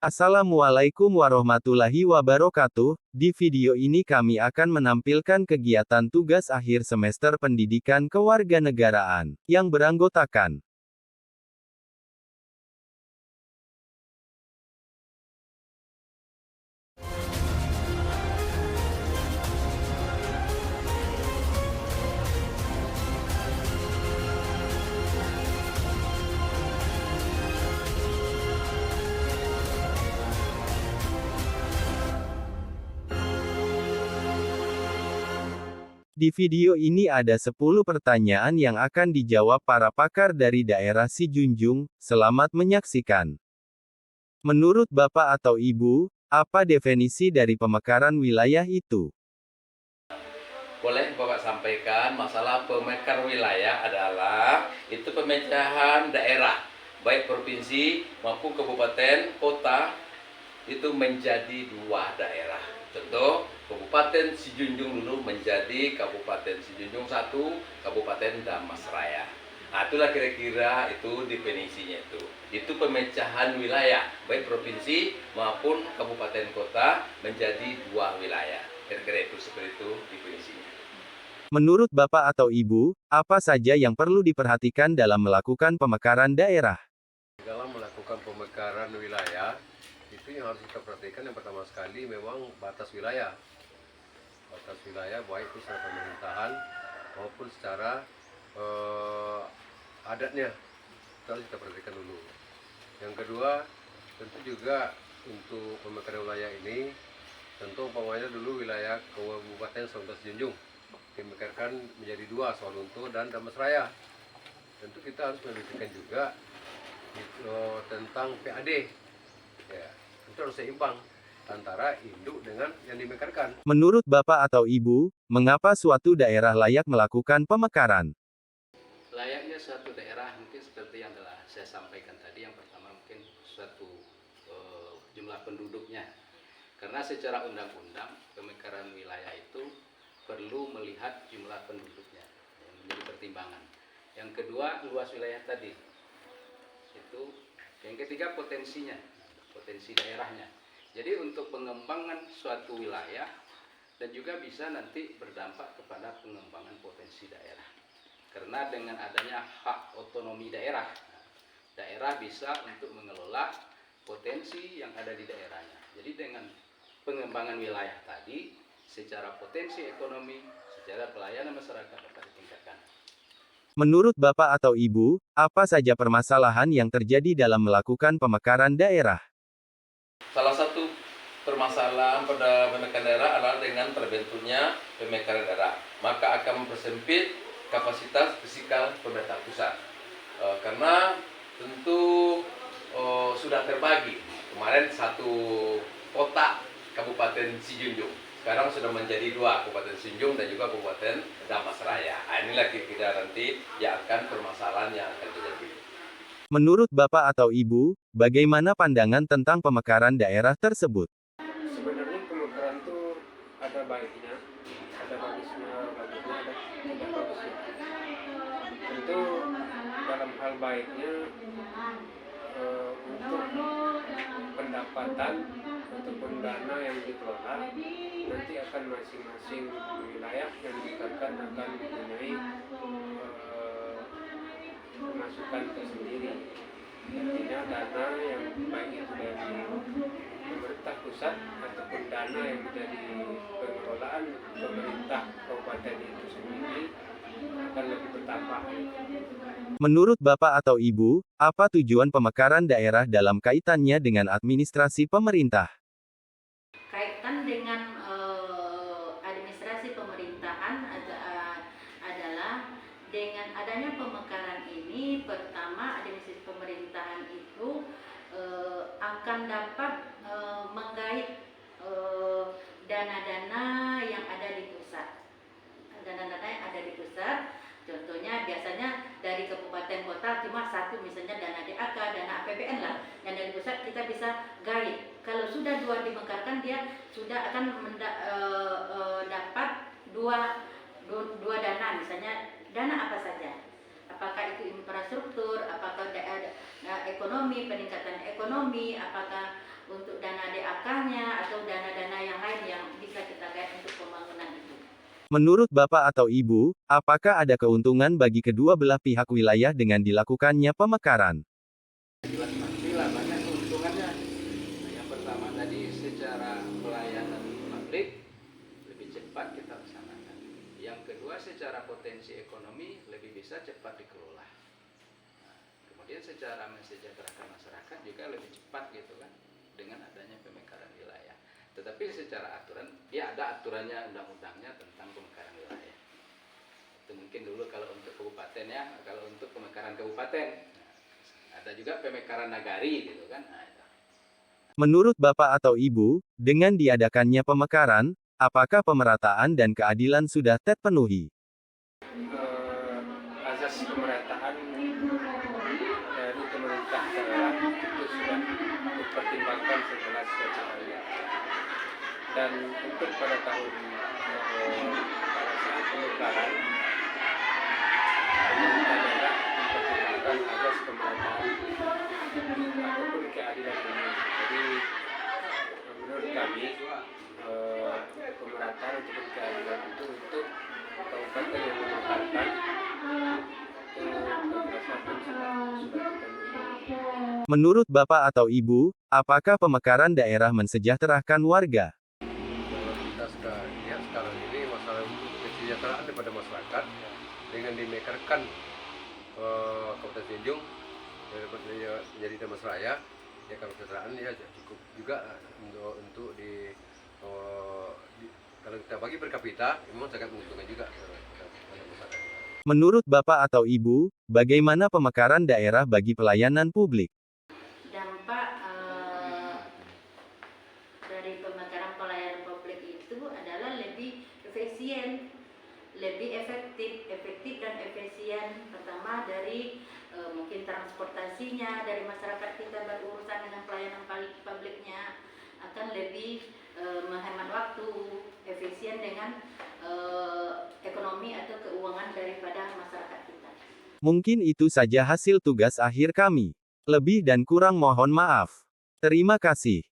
Assalamualaikum warahmatullahi wabarakatuh. Di video ini kami akan menampilkan kegiatan tugas akhir semester pendidikan kewarganegaraan yang beranggotakan Di video ini ada 10 pertanyaan yang akan dijawab para pakar dari daerah Sijunjung. Selamat menyaksikan. Menurut Bapak atau Ibu, apa definisi dari pemekaran wilayah itu? Boleh Bapak sampaikan, masalah pemekar wilayah adalah itu pemecahan daerah, baik provinsi maupun kabupaten, kota, itu menjadi dua daerah. Contoh, Kabupaten Sijunjung dulu menjadi Kabupaten Sijunjung 1, Kabupaten Damasraya. Nah, itulah kira-kira itu definisinya itu. Itu pemecahan wilayah, baik provinsi maupun kabupaten kota menjadi dua wilayah. Kira-kira itu seperti itu definisinya. Menurut Bapak atau Ibu, apa saja yang perlu diperhatikan dalam melakukan pemekaran daerah? Dalam melakukan pemekaran wilayah, itu yang harus kita perhatikan yang pertama sekali memang batas wilayah. Batas wilayah baik itu secara pemerintahan maupun secara adatnya. Itu harus kita perhatikan dulu. Yang kedua, tentu juga untuk pemekaran wilayah ini, tentu umpamanya dulu wilayah Kabupaten Sijunjung dimekarkan menjadi dua, Sawalunto dan Damasraya. Tentu kita harus memikirkan juga tentang PAD, ya, itu harus seimbang antara induk dengan yang dimekarkan. Menurut Bapak atau Ibu, mengapa suatu daerah layak melakukan pemekaran? Layaknya suatu daerah mungkin seperti yang telah saya sampaikan tadi, yang pertama mungkin suatu jumlah penduduknya, karena secara undang-undang pemekaran wilayah itu perlu melihat jumlah penduduknya yang menjadi pertimbangan. Yang kedua, luas wilayah tadi itu. Yang ketiga, potensinya, potensi daerahnya. Jadi untuk pengembangan suatu wilayah dan juga bisa nanti berdampak kepada pengembangan potensi daerah. Karena dengan adanya hak otonomi daerah, daerah bisa untuk mengelola potensi yang ada di daerahnya. Jadi dengan pengembangan wilayah tadi, secara potensi ekonomi, secara pelayanan masyarakat dapat ditingkatkan. Menurut Bapak atau Ibu, apa saja permasalahan yang terjadi dalam melakukan pemekaran daerah? Salah satu permasalahan pada pemekaran daerah adalah dengan terbentuknya pemekaran daerah, maka akan mempersempit kapasitas fisikal pemerintah pusat. Karena tentu sudah terbagi. Kemarin satu kota Kabupaten Sijunjung, sekarang sudah menjadi dua, Kabupaten Sijunjung dan juga Kabupaten Damasraya. Nah, inilah kira-kira nanti yang akan permasalahan yang akan terjadi. Menurut Bapak atau Ibu, bagaimana pandangan tentang pemekaran daerah tersebut? Sebenarnya pemekaran itu ada baiknya, ada bagusnya, ada tidak bagusnya. Tentu dalam hal baiknya untuk pendapatan ataupun dana yang dikelola nanti akan masing-masing wilayah yang dimekarkan akan mempunyai pemasukan tersendiri. Artinya dana yang baik itu dari pemerintah pusat ataupun dana yang menjadi pengelolaan pemerintah kabupaten itu sendiri akan lebih bertambah. Menurut Bapak atau Ibu, apa tujuan pemekaran daerah dalam kaitannya dengan administrasi pemerintah? Kaitan dengan administrasi pemerintahan adalah dengan adanya pemekaran ini, pertama administrasi pemerintahan itu akan dapat menggait dana-dana yang ada di pusat. Dana-dana yang ada di pusat, contohnya biasanya dari kabupaten kota cuma satu, misalnya dana DAK, dana APBN lah, yang dari pusat kita bisa gait. Kalau sudah dua dimekarkan, dia sudah akan dapat dua dana, misalnya dana apa saja, apakah itu infrastruktur, apakah ekonomi, peningkatan ekonomi, apakah PKK-nya atau dana-dana yang lain yang bisa kita guide untuk pembangunan itu. Menurut Bapak atau Ibu, apakah ada keuntungan bagi kedua belah pihak wilayah dengan dilakukannya pemekaran? Jelas pastilah banyak keuntungannya. Nah, yang pertama tadi secara pelayanan publik lebih cepat kita laksanakan. Yang kedua secara potensi ekonomi lebih bisa cepat dikelola. Nah, kemudian secara mensejahterakan masyarakat juga lebih cepat gitu kan dengan adanya pemekaran wilayah. Tetapi secara aturan, ya ada aturannya undang-undangnya tentang pemekaran wilayah. Itu mungkin dulu kalau untuk kabupaten ya, kalau untuk pemekaran kabupaten. Ada juga pemekaran nagari gitu kan. Nah, itu. Menurut Bapak atau Ibu, dengan diadakannya pemekaran, apakah pemerataan dan keadilan sudah terpenuhi? Azas pemerataan dari pemerintah daerah itu sudah dipertimbangkan setelah secara dan untuk pada tahun pada saat pemekaran pemerintah daerah mempertimbangkan azas pemerataan ataupun keadilan ini. Jadi menurut kami pemerataan ataupun keadilan itu untuk kabupaten yang memekarkan itu berdasarkan sudah dipenuhi. Menurut Bapak atau Ibu, apakah pemekaran daerah mensejahterakan warga? Kalau kita lihat sekarang ini masalah kesejahteraan daripada masyarakat dengan dimekarkan Kabupaten Tanjung menjadi Damas Raya, ya kesejahteraan ya cukup juga untuk kalau kita bagi per kapita memang sangat menguntungkan juga pada masyarakat. Menurut Bapak atau Ibu, bagaimana pemekaran daerah bagi pelayanan publik? Dampak dari pemekaran pelayanan publik itu adalah lebih efisien, lebih efektif dan efisien. Pertama dari mungkin transportasinya, dari masyarakat kita berurusan dengan pelayanan publiknya akan lebih menghemat waktu, efisien dengan ekonomi atau keuangan daripada masyarakat kita. Mungkin itu saja hasil tugas akhir kami. Lebih dan kurang mohon maaf. Terima kasih.